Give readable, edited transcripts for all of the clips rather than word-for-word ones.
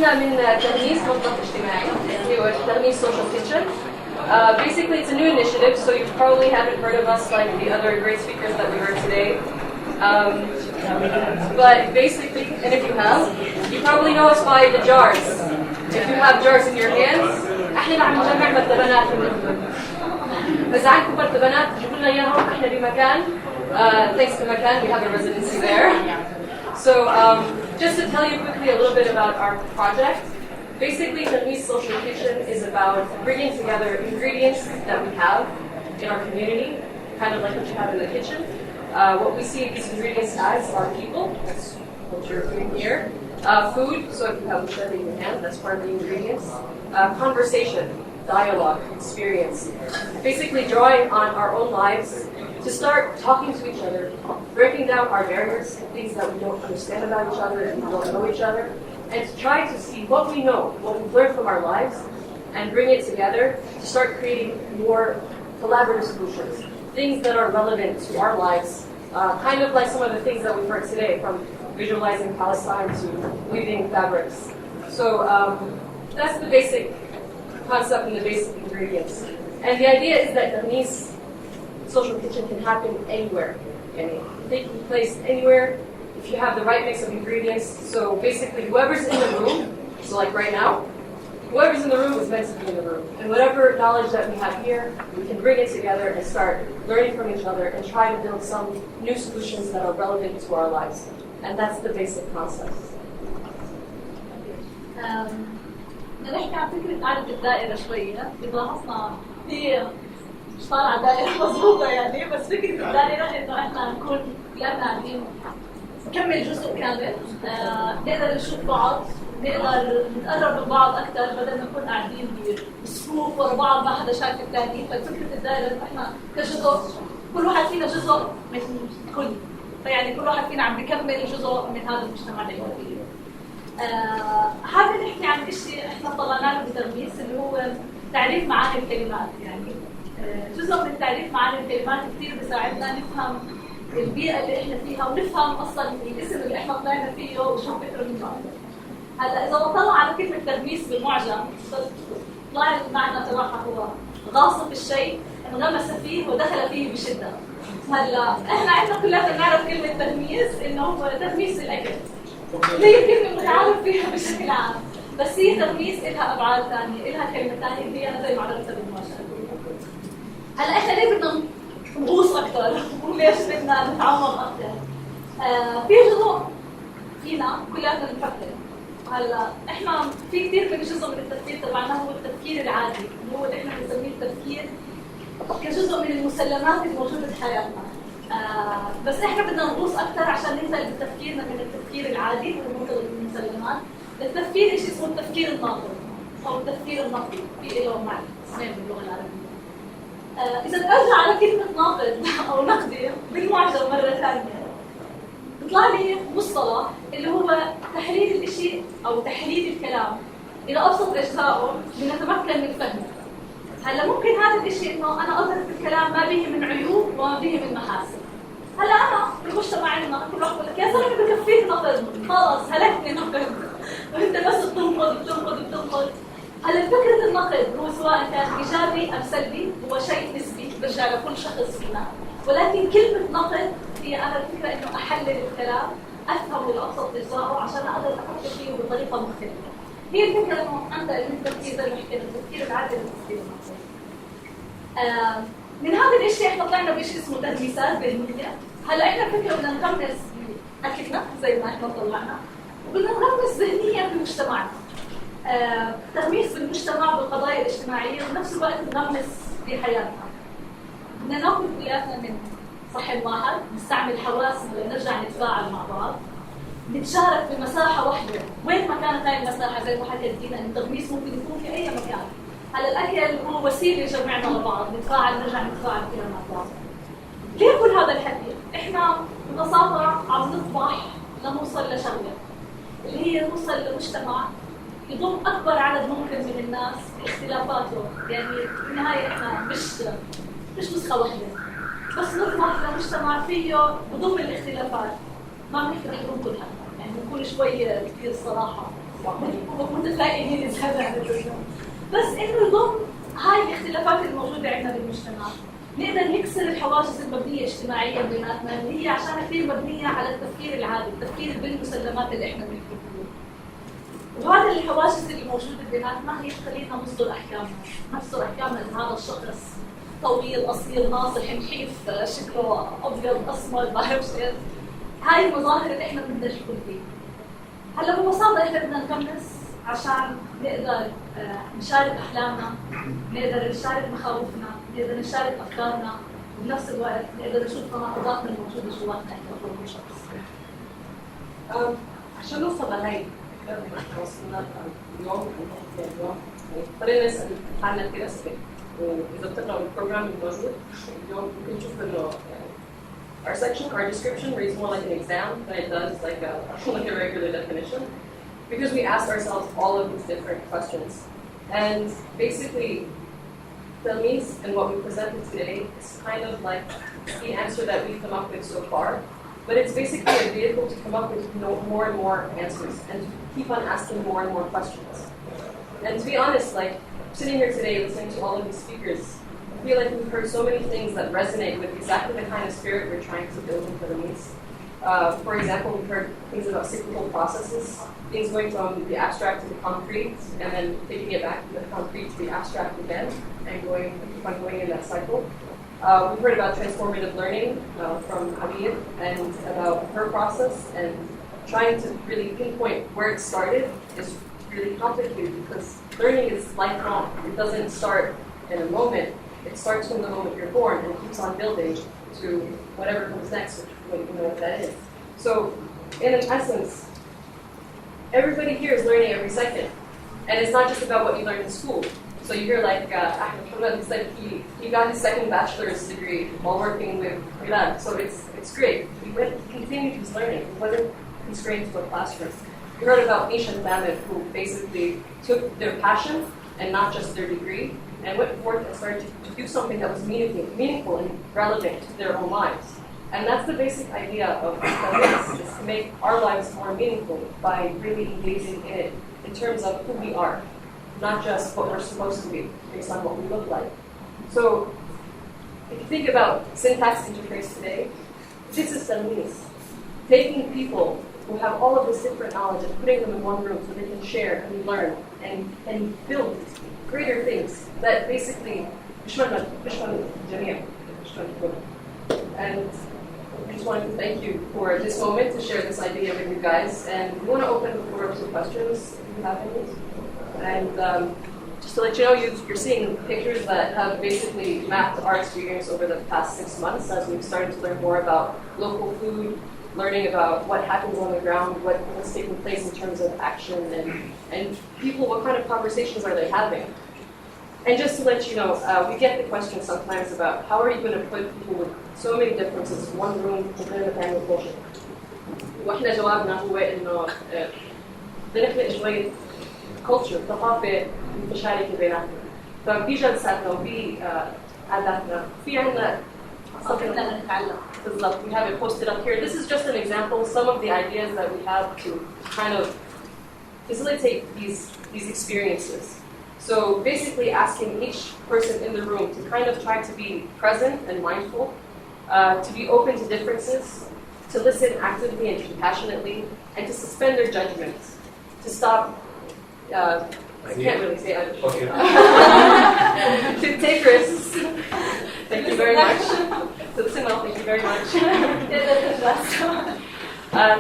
احنا من تغميس مطبخ اجتماعي اللي هو Taghmees Social Kitchen. Basically, it's a new initiative, so you probably haven't heard of us like the other great speakers that we heard today. But basically, and if you have, you probably know us by the jars. If you have jars in your hands, احنا عم نجمع برطمانات من الأردن. إذا عندكم برطمانات جيبوا لنا إياهم احنا بمكان. Thanks to Makan, we have a residency there. So just to tell you quickly a little bit about our project, basically Taghmees Social Kitchen is about bringing together ingredients that we have in our community, kind of like what you have in the kitchen. What we see these ingredients as are people, that's what you're doing here. Food, so if you have a in your hand, that's part of the ingredients. Conversation, dialogue, experience. Basically drawing on our own lives to start talking to each other, breaking down our barriers, things that we don't understand about each other and we don't know each other, and to try to see what we know, what we've learned from our lives, and bring it together to start creating more collaborative solutions, things that are relevant to our lives, kind of like some of the things that we've heard today, from visualizing Palestine to weaving fabrics. So that's the basic concept and the basic ingredients. And the idea is that Taghmees Social Kitchen can happen anywhere. Taking place anywhere if you have the right mix of ingredients. So basically whoever's in the room, so like right now, whoever's in the room is meant to be in the room. And whatever knowledge that we have here, we can bring it together and start learning from each other and try to build some new solutions that are relevant to our lives. And that's the basic concept. نحكي عن فكرة عدد الدائرة شوية، لاحظنا في طالعة دائرة مضبوطة يعني، بس فكرة الدائرة إنه إحنا نكون كلنا قاعدين نكمل جزء كامل، نقدر نشوف بعض، نقدر نتقرب من بعض أكثر بدل ما نكون قاعدين بصفوف ورا بعض ما حدا شايف الثاني، ففكرة الدائرة إنه إحنا كجزء كل واحد فينا جزء من الكل، فيعني كل واحد فينا عم بيكمل جزء من هذا المجتمع الإيجابي. حابة نحكي عن شيء احنا طلعناه له بتغميس اللي هو تعريف معاني الكلمات، يعني جزء من تعريف معاني الكلمات كثير بيساعدنا نفهم البيئة اللي احنا فيها ونفهم اصلا الاسم اللي احنا طلعنا فيه وشو فكره منه. هلا اذا بطلع على كلمة تغميس بالمعجم طلع المعنى تبعها هو غاصب الشيء، انغمس فيه ودخل فيه بشدة. هلا احنا عندنا كلنا نعرف كلمة تغميس انه هو تغميس الاكل. هي كلمة متعارف فيها بشكل عام، بس هي تغميس إلها أبعاد ثانية، إلها كلمة ثانية اللي أنا زي ما عرفتها بالمعجم. هلا إحنا ليه بدنا نغوص أكثر؟ وليش بدنا نتعمق أكثر؟ في جزء فينا كلنا بنفكر. هلا إحنا في كثير من جزء من التفكير تبعنا هو التفكير العادي، اللي هو اللي إحنا بنسميه التفكير كجزء من المسلمات الموجودة في حياتنا. بس احنا بدنا نغوص اكثر عشان ننتقل بتفكيرنا من التفكير العادي وننتقل للمسلمات للتفكير شيء اسمه التفكير الناقد او التفكير النقدي، في له معنى اسمين باللغه العربيه. اذا نرجع على كلمه ناقد او نقدي بالمعجم مره ثانيه بيطلع لي مصطلح اللي هو تحليل الشيء او تحليل الكلام الى ابسط اجزائه لنتمكن من فهمه. هلا ممكن هذا الشيء انه انا اظهر في الكلام ما به من عيوب وما به من محاسن. هلا انا بالمجتمع عندنا كل واحد بقول لك يا زلمه بكفيك نقد، خلص هلكني نقد وانت بس بتنقد. هلا فكره النقد هو سواء كان ايجابي ام سلبي هو شيء نسبي برجع لكل شخص فينا، ولكن كلمه نقد هي انا الفكره انه احلل الكلام افهمه لابسط اجزائه عشان اقدر افكر فيه بطريقه مختلفه. هي الفكره انه انتقل من التفكير زي ما حكينا التفكير العادي للتفكير النقدي. من هذا الشيء احنا طلعنا بشيء اسمه تغميسات ذهنيه. هلا احنا الفكره بدنا نغمس اكلنا زي ما احنا طلعنا وبدنا نغمس ذهنيا بمجتمعنا. تغميس بالمجتمع بالقضايا الاجتماعيه وبنفس الوقت نغمس بحياتنا. بدنا ناخذ كلياتنا من صحن واحد، نستعمل حواسنا لنرجع نتفاعل مع بعض، نتشارك بمساحه واحده، وين ما كانت هاي المساحه زي ما حكيت دينا ان التغميس ممكن يكون في اي مكان. هلا الاكل هو وسيله يجمعنا لبعض، نتفاعل نرجع نتفاعل فيها مع بعض. ليه كل هذا الحكي؟ احنا ببساطه عم نطمح لنوصل لشغله اللي هي نوصل لمجتمع يضم اكبر عدد ممكن من الناس باختلافاته، يعني بالنهايه احنا مش نسخه واحده، بس نطمح لمجتمع فيه بضم الاختلافات، ما بنقدر نكون كلها، يعني بنكون شويه كثير صراحه متفائلين زيادة بس انه يضم هاي الاختلافات الموجودة عندنا بالمجتمع، نقدر نكسر الحواجز المبنية اجتماعيا بيناتنا اللي هي عشان كثير مبنية على التفكير العادي، التفكير بالمسلمات اللي احنا بنحكي فيه. وهذا الحواجز اللي موجودة بيناتنا هي تخلينا نصدر احكامنا ان هذا الشخص طويل اصيل ناصح نحيف شكله ابيض اسمر بعرفش ايش. هاي المظاهر اللي احنا بدنا ندخل فيها. هلا ببساطة احنا بدنا نكمس عشان نقدر نشارك احلامنا، نقدر نشارك مخاوفنا، نقدر نشارك افكارنا، وبنفس الوقت نقدر نشوف تناقضاتنا الموجودة جواتنا احنا كل شخص. عشان نوصل لهي الفكرة اللي احنا وصلنا اليوم يعني خلينا نسأل حالنا كده سؤال، وإذا بتقرأوا البروجرام الموجود اليوم ممكن تشوف إنه our section, our description reads more like an exam than it does like a regular definition, because we asked ourselves all of these different questions. And basically, Taghmees and what we presented today is kind of like the answer that we've come up with so far, but it's basically a vehicle to come up with more and more answers and to keep on asking more and more questions. And to be honest, like sitting here today listening to all of these speakers, I feel like we've heard so many things that resonate with exactly the kind of spirit we're trying to build in Taghmees. For example, we've heard things about cyclical processes, things going from the abstract to the concrete, and then taking it back from the concrete to the abstract again, and keep on going in that cycle. We've heard about transformative learning from Abir, and about her process, and trying to really pinpoint where it started is really complicated because learning is lifelong. It doesn't start in a moment. It starts from the moment you're born and keeps on building to whatever comes next, which you know what that is. So, in essence, everybody here is learning every second. And it's not just about what you learn in school. So you hear like, Ahmed said he got his second bachelor's degree while working with Milad. So it's great. He continued his learning. He wasn't constrained to a classroom. You heard about Nisha and David, who basically took their passion and not just their degree, and went forth and started to do something that was meaningful and relevant to their own lives. And that's the basic idea of Taghmees, is to make our lives more meaningful by really engaging in it in terms of who we are, not just what we're supposed to be based on what we look like. So if you think about syntax interface today, this is Taghmees. Taking people who have all of this different knowledge and putting them in one room so they can share and learn and build greater things that basically and I just wanted to thank you for this moment to share this idea with you guys, and we want to open the floor up to questions if you have any. And just to let you know, you're seeing pictures that have basically mapped our experience over the past 6 months as we've started to learn more about local food, learning about what happens on the ground, what's taking place in terms of action, and people, what kind of conversations are they having. And just to let you know, we get the question sometimes about how are you going to put people with so many differences in one room غير ما تعمل بوشن. واحنا جوابنا هو انه بنخلق شوية culture ثقافة متشاركة بيناتنا. ففي جلساتنا وفي عاداتنا في عندنا بدنا نتعلم. بالضبط. We have it posted up here. This is just an example. Some of the ideas that we have to kind of facilitate these experiences. So basically asking each person in the room to kind of try to be present and mindful, to be open to differences, to listen actively and compassionately, and to suspend their judgments, to stop, I can't really say it. Okay. To take risks. Thank you very much. To listen well, thank you very much.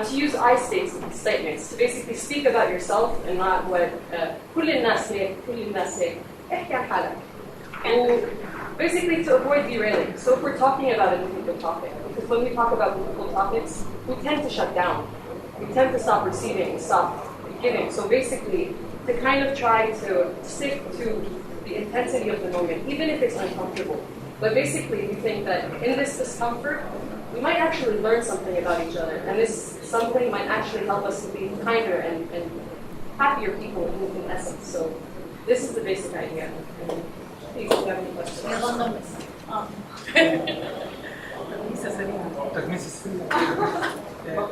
To use I statements, to basically speak about yourself and not what كل الناس هيك كل الناس هيك احكي عن حالك. Basically to avoid derailing. So if we're talking about a difficult topic, because when we talk about difficult topics, we tend to shut down. We tend to stop receiving, stop giving. So basically to kind of try to stick to the intensity of the moment, even if it's uncomfortable. But basically we think that in this discomfort, we might actually learn something about each other, and this something might actually help us to be kinder and happier people in essence. So this is the basic idea. Please, if you have any questions. يلا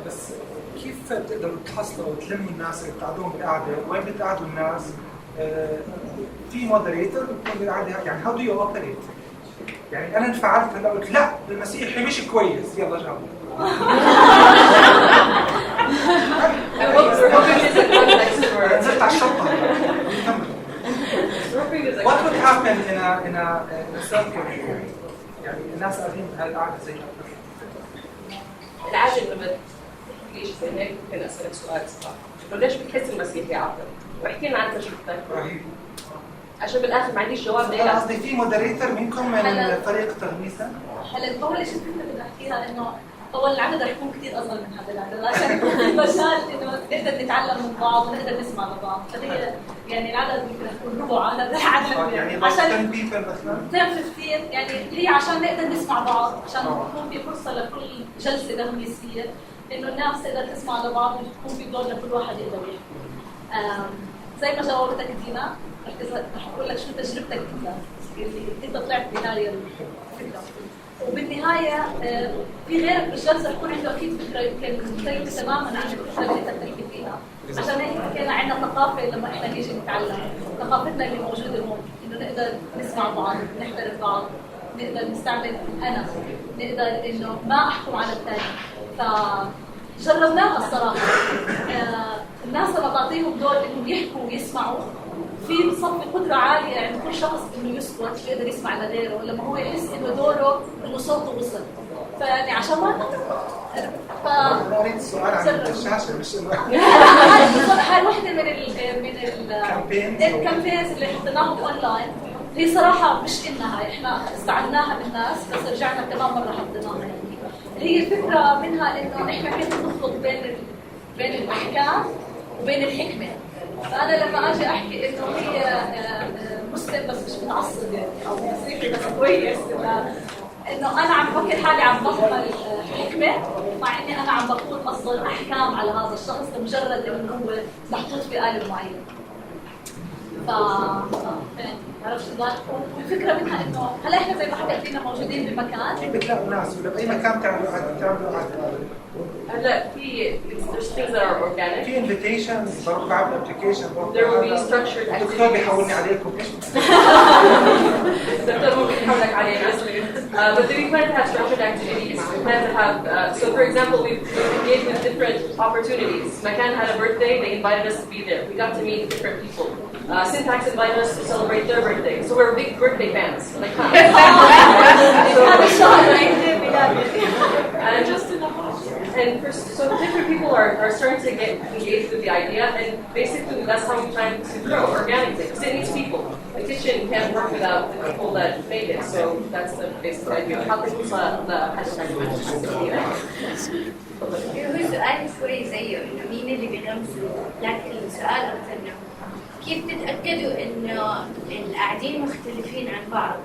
بس كيف بتقدروا تحصلوا وتلموا الناس اللي بتقعدوهم بالقعده؟ وين بتقعدوا الناس؟ في مودريتور بتكون بالقعده، يعني هاو دو يو اوبريت؟ يعني انا انفعلت هلا قلت لا المسيحي مش كويس، يلا جاوب. نزلت على الشطه. What would happen in a circle? يعني الناس قاعدين بهالقعده زي العادة لما تحكيش زي هيك ممكن اسالك سؤال صراحه، انه ليش بتحس المسيحي عاطل؟ واحكي لنا عن تجربتك. رهيب. عشان بالاخر ما عنديش جواب انا قصدي في مودريتور منكم من فريق تغميسة؟ هلا اول شيء كنت بدي احكيها انه اول العدد رح يكون كثير اصغر من هذا العدد عشان يكون في مجال انه نقدر نتعلم من بعض ونقدر نسمع لبعض، فهي يعني العدد ممكن يكون ربع هذا العدد يعني عشان 10 people مثلا 10 15 يعني هي عشان نقدر نسمع بعض، عشان يكون في فرصه لكل جلسه تغميسيه انه الناس تقدر تسمع لبعض ويكون في دور لكل واحد يقدر يحكي. زي ما جاوبتك دينا رح اقول لك شو تجربتك انت طلعت بهاي الفكره، وبالنهايه في غيرك بالجلسه يكون عنده اكيد فكره يمكن مختلفه تماما عن الفكره اللي انت بتحكي فيها، عشان هيك حكينا عندنا ثقافه لما احنا نيجي نتعلم، ثقافتنا اللي موجوده هون انه نقدر نسمع بعض، نحترم بعض، نقدر نستعمل انا، نقدر انه ما احكم على الثاني، فجربناها الصراحه. الناس لما تعطيهم دور انهم يحكوا ويسمعوا في بصفي قدره عاليه عند كل شخص انه يسكت يقدر يسمع لغيره لما هو يحس انه دوره انه صوته وصل، فيعني عشان ما انا قريت السؤال عن الشاشه مش انه هاي وحده من الكامبينز اللي حطيناهم اونلاين، هي صراحه مش إلنا هاي احنا استعملناها من الناس بس رجعنا كمان مره حطيناها، يعني هي الفكره منها انه احنا كيف نخلط بين الاحكام وبين الحكمه. فانا لما اجي احكي انه هي مسلم بس مش متعصب يعني او مسيحي بس كويس، انه انا عم بفكر حالي عم بقبل حكمه مع اني انا عم بقول اصلا احكام على هذا الشخص لمجرد انه هو محطوط في قالب معين. عرفت الفكره منها انه هلا احنا زي ما حكيت لنا موجودين بمكان كيف بتلاقوا ناس ولا باي مكان بتعملوا هلا في there's things that are organic. في invitations بروح بعمل ابلكيشن There will be structured activities. الدكتور بيحولني عليكم ايش الدكتور ممكن يحولك علينا. But we plan to have structured activities. We plan to have so for example we've engaged with different opportunities. Makan had a birthday, they invited us to be there. We got to meet different people. Syntax invited us to celebrate their birthday. So we're big birthday fans. Like so different people are starting to get engaged with the idea, and basically that's how we plan to grow organically. Because it needs people. The kitchen can't work without the people that make it. So that's the basic idea. How can we هو سؤال شوي زيه انه مين اللي بيغمسوا، لكن السؤال اكثر انه كيف تتاكدوا انه القاعدين مختلفين عن بعض؟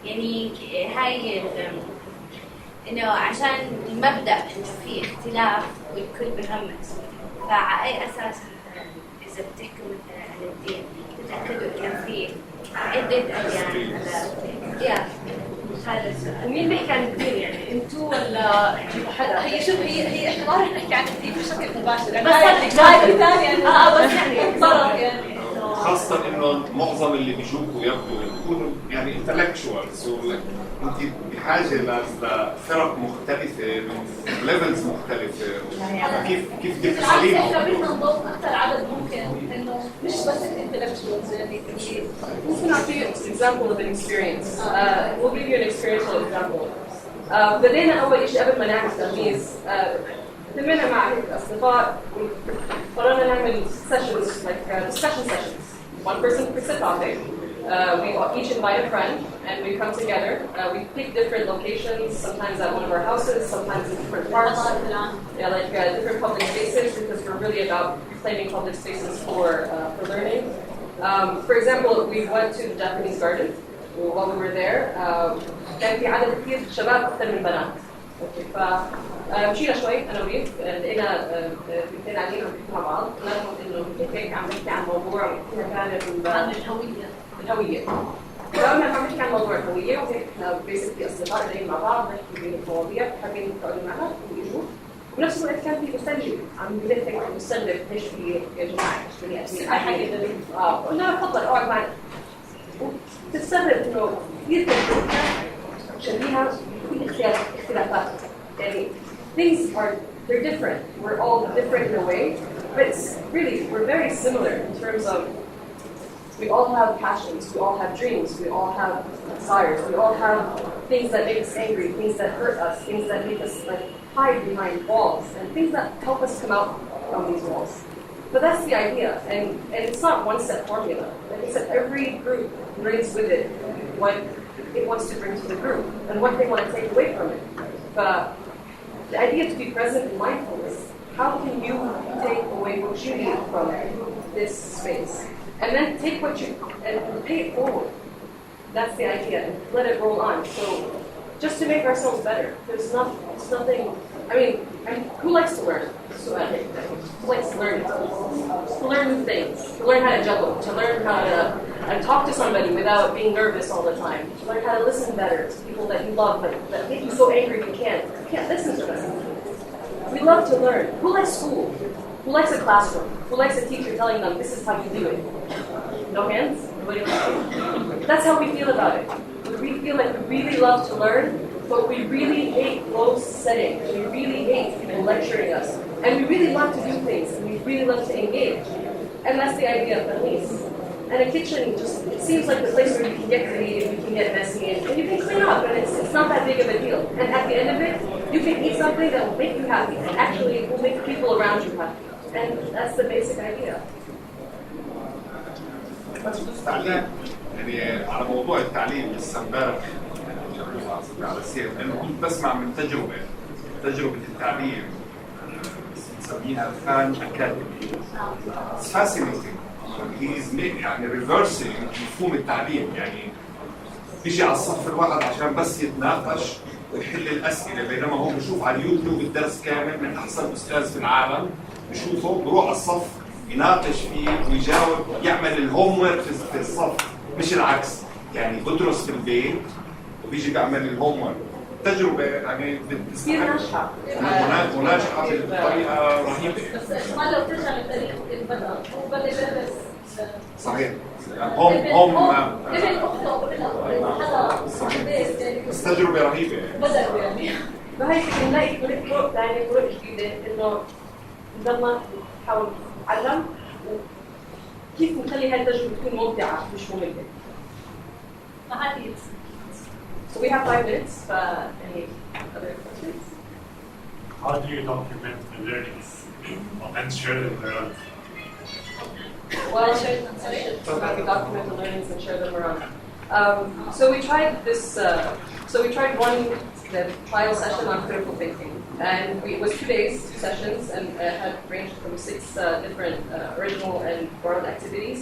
يعني هاي انه عشان المبدا انه في اختلاف والكل بيغمس، فعلى اي اساس مثلا اذا بتحكوا مثلا عن الدين تتاكدوا كان في عده اديان على هذا السؤال؟ ومين بيحكي عن الدين يعني؟ انتوا ولا هي شوف هي احنا ما رح نحكي عن الدين بشكل مباشر، يعني بس هاي مثال يعني بس يعني طرف يعني خاصة انه معظم اللي بيجوكوا يبدو يكونوا يعني intellectuals، انت بحاجة لفرق مختلفة من ليفلز مختلفة، كيف تفصليهم؟ احنا بدنا نضم اكثر عدد ممكن انه مش بس الانتلكتشوالز يعني ممكن اعطي example of an experience. We'll give you an experiential example. بدينا اول شيء قبل ما نعمل تغميز تمنا مع اصدقاء قررنا نعمل sessions like discussion sessions. One person picks a topic. We each invite a friend and we come together. We pick different locations, sometimes at one of our houses, sometimes in different parks. Yeah, like different public spaces because we're really about reclaiming public spaces for learning. For example, we went to the Japanese garden. While we were there, كان في عدد كثير شباب أكثر من بنات. فمشينا شوي أنا ويف لقينا بنتين قاعدين عم يحكوا مع بعض، قلنا لهم إنه هيك عم نحكي عن موضوع عن الهوية. فقلنا عم نحكي عن موضوع الهوية وهيك إحنا بيسكلي أصدقاء جايين مع بعض نحكي بين المواضيع، حابين تقعدوا معنا ويجوا. ونفس الوقت كان في مستنجد عم بلفك مستنجد ايش في يا جماعه ايش في حاجه قلنا تفضل اقعد معنا وتستغرب انه كثير شبيهه كل اختلافات يعني things are they're different. We're all different in a way, but it's really we're very similar in terms of we all have passions, we all have dreams, we all have desires, we all have things that make us angry, things that hurt us, things that make us like hide behind walls, and things that help us come out from these walls. But that's the idea, and it's not one set formula. Like I said, every group brings with it what it wants to bring to the group and what they want to take away from it. But the idea to be present and mindful is how can you take away what you need from this space? And then take what you, and pay it forward. That's the idea, and let it roll on. So just to make ourselves better, it's nothing, I mean, who likes to learn? Who likes to learn? To learn new things, to learn how to juggle, to learn how to talk to somebody without being nervous all the time, to learn how to listen better to people that you love, that make you so angry you can't listen to them. We love to learn. Who likes school? Who likes a classroom? Who likes a teacher telling them this is how you do it? No hands? Nobody likes it? That's how we feel about it. We feel like we really love to learn, but we really hate closed settings. We really hate people lecturing us. And we really love to do things, and we really love to engage. And that's the idea of Taghmees. And a kitchen just, it seems like the place where you can get creative, you can get messy, and you can clean up, and it's not that big of a deal. And at the end of it, you can eat something that will make you happy, and actually it will make people around you happy. And that's the basic idea. تعليق يعني على موضوع التعليم لسه امبارح على RSCN انه كنت بسمع من تجربه التعليم نسميها فان اكاديمي. It's fascinating. He's يعني reversing مفهوم التعليم يعني بيجي على الصف الواحد عشان بس يتناقش ويحل الاسئله بينما هو بشوف على اليوتيوب الدرس كامل من احسن استاذ في العالم بشوفه بروح على الصف يناقش فيه ويجاوب يعمل الهوم ورك في الصف مش العكس يعني بدرس في البيت وبيجي بيعمل الهوم ورك تجربه يعني ناجحه وناجحه بطريقه رهيبه بس ما لو ترجع لتاريخ البدء هو بدا يدرس صحيح هم ابن اخته حدا بس تجربه رهيبه بدأوا يعني فهي بنلاقي طرق ثانيه طرق جديده انه نضلنا نحاول نتعلم وكيف نخلي هاي التجربه تكون ممتعه مش ممله. So we have 5 minutes. Any other questions? How do you document the learnings and share them around? Well, we document the learnings and share them around. So we tried this. So we tried the trial session on critical thinking, and it was 2 days, 2 sessions, and it had ranged from 6 different original and borrowed activities.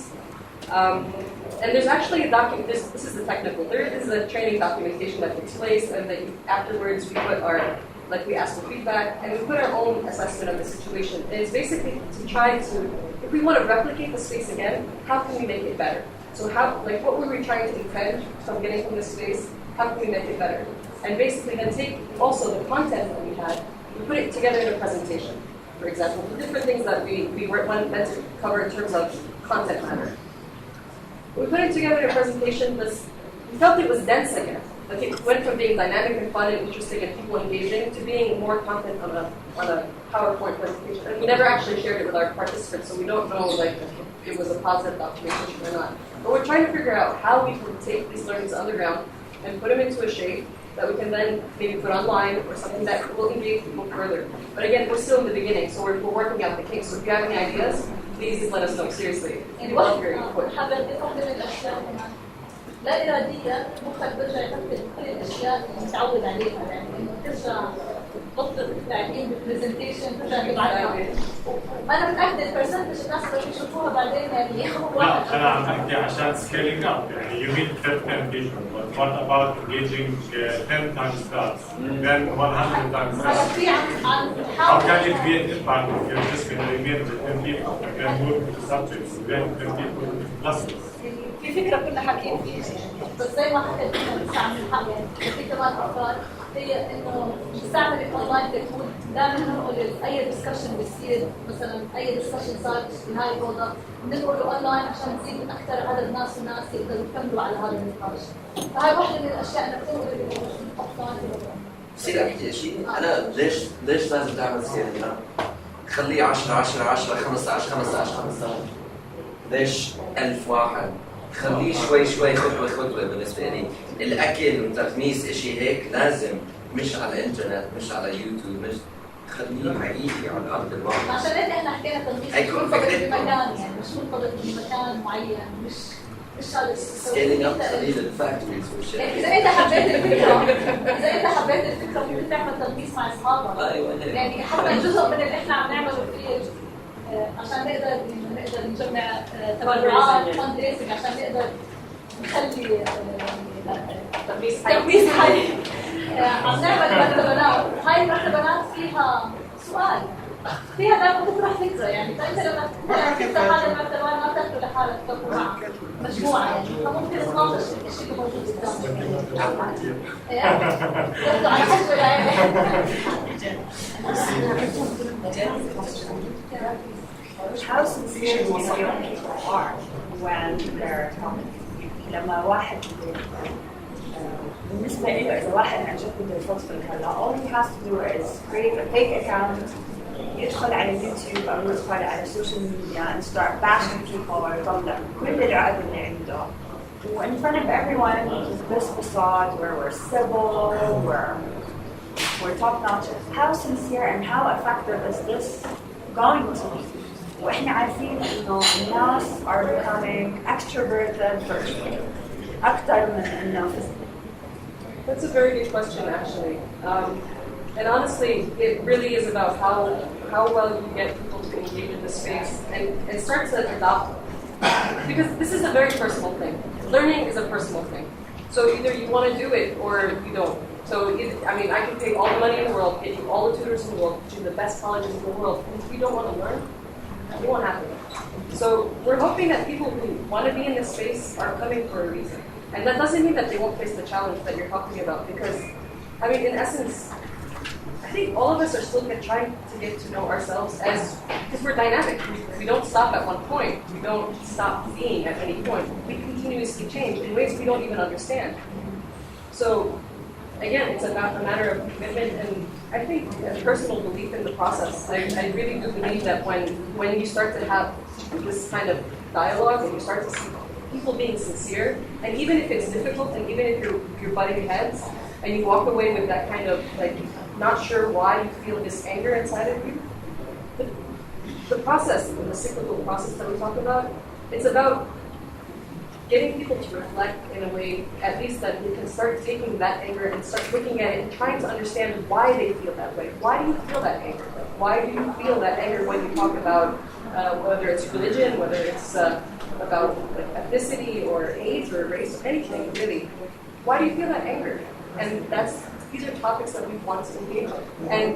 And there's actually a document. This is the technical. There is a training documentation that takes place, and then afterwards we put we ask for feedback, and we put our own assessment of the situation. And it's basically to try to, if we want to replicate the space again, how can we make it better? So what were we trying to defend from getting from this space? How can we make it better? And basically then take also the content that we had, we put it together in a presentation. For example, the different things that we were meant to cover in terms of content matter. We put it together in a presentation, but we felt it was dense again. Like it went from being dynamic and fun and interesting and people engaging to being more content on a PowerPoint presentation. And we never actually shared it with our participants, so we don't know if it was a positive documentation or not. But we're trying to figure out how we can take these learnings underground and put them into a shape that we can then maybe put online or something that will engage people further. But again, we're still in the beginning, so we're working out the kinks. So if you have any ideas, please let us know, seriously. We love your input. لا إرادية مخك برجع يفكر كل الأشياء اللي متعود عليها يعني ترجع تطلب التعليم بالبرزنتيشن ترجع تبعتها. أنا متأكدة البرسنتج الناس اللي يشوفوها بعدين يعني لا أنا عم أحكي عشان scaling up يعني you mean 10 engagement but what about engaging 10 times that then 100 times that how can you create impact if you're just going to remain with 10 people and then move to the subjects then 10 people lessons في فكرة كنا حاكيين فيها بس زي ما حكيت لسه عم نحكي في كمان أفكار هي انه نستعمل الاونلاين كتول. دائما بنقول اي ديسكشن بيصير، مثلا اي ديسكشن صار في هاي البرودكت بننقله اونلاين عشان نزيد اكثر عدد ناس وناس يقدروا يكملوا على هذا النقاش. فهي واحده من الاشياء انك تنقل بصير احكي شيء، انا ليش لازم تعمل سكيلينج اب؟ خليه 10 10 10 15 15 15. ليش 1000 واحد؟ خليه شوي شوي خطوه خطوه. بالنسبه لي الاكل والتغميس شيء هيك لازم، مش على الانترنت، مش على يوتيوب، مش خليه حقيقي على ارض الواقع. عشان هيك احنا حكينا تغميس مش مرتبط بمكان، يعني مش مرتبط بمكان معين، مش هذا سكيلينج اب قليل الفاكتوريز والشيء. اذا انت حبيت الفكره ممكن تعمل تغميس مع اصحابك. ايوه يعني حتى جزء من اللي احنا عم نعمله فيه عشان نقدر نجمع تبرعات فند ريسنج، عشان نقدر نخلي تغميس حي. عم نعمل مرتبانات، هاي المرتبانات فيها سؤال، فيها دائما تطرح فكره. يعني فانت لما تفتح هذا المرتبان ما تاخذه لحالك، تاخذه مع مجموعه، يعني فممكن تناقش الشيء اللي موجود قدامك. تاخذه على حسب How sincere do people are when they're talking? لما واحد بالنسبة له إذا واحد عن جد بده يفضفض هلا all he has to do is create a fake account, يدخل على اليوتيوب أو يدخل على السوشيال ميديا and start bashing people ويطلع كل العقد اللي عنده in front of everyone with this facade where we're civil, we're top notch. How sincere and how effective is this going to be? وإحنا عارفين إنه الناس are becoming extroverted virtually أكثر من إنه physically. That's a very good question, actually. And honestly, it really is about how well you get people to engage in the space and start to adopt. Because this is a very personal thing. Learning is a personal thing. So either you want to do it or you don't. So, I can pay all the money in the world, get you all the tutors in the world, get you the best colleges in the world. And if you don't want to learn, it won't happen. So we're hoping that people who want to be in this space are coming for a reason. And that doesn't mean that they won't face the challenge that you're talking about. Because, in essence, I think all of us are still trying to get to know ourselves because we're dynamic. We don't stop at one point. We don't stop being at any point. We continuously change in ways we don't even understand. So, again, it's about a matter of commitment and I think a personal belief in the process. I really do believe that when you start to have this kind of dialogue and you start to see people being sincere, and even if it's difficult and even if you're butting heads and you walk away with that kind of not sure why you feel this anger inside of you, the process, the cyclical process that we talk about, it's about getting people to reflect in a way, at least that we can start taking that anger and start looking at it and trying to understand why they feel that way. Why do you feel that anger? Why do you feel that anger when you talk about whether it's religion, whether it's about ethnicity or age or race or anything, really? Why do you feel that anger? And these are topics that we want to engage in. And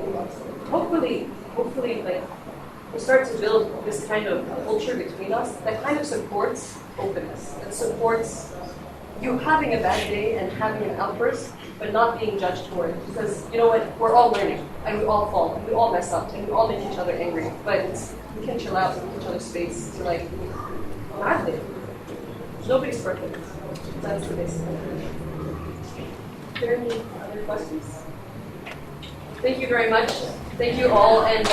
hopefully, we'll start to build this kind of culture between us that kind of supports openness and supports you having a bad day and having an outburst, but not being judged for it. Because you know what? We're all learning, and we all fall, and we all mess up, and we all make each other angry. But we can chill out and give each other space to not live. Nobody's perfect. That's the basic thing. Are there any other questions? Thank you very much. Thank you all, and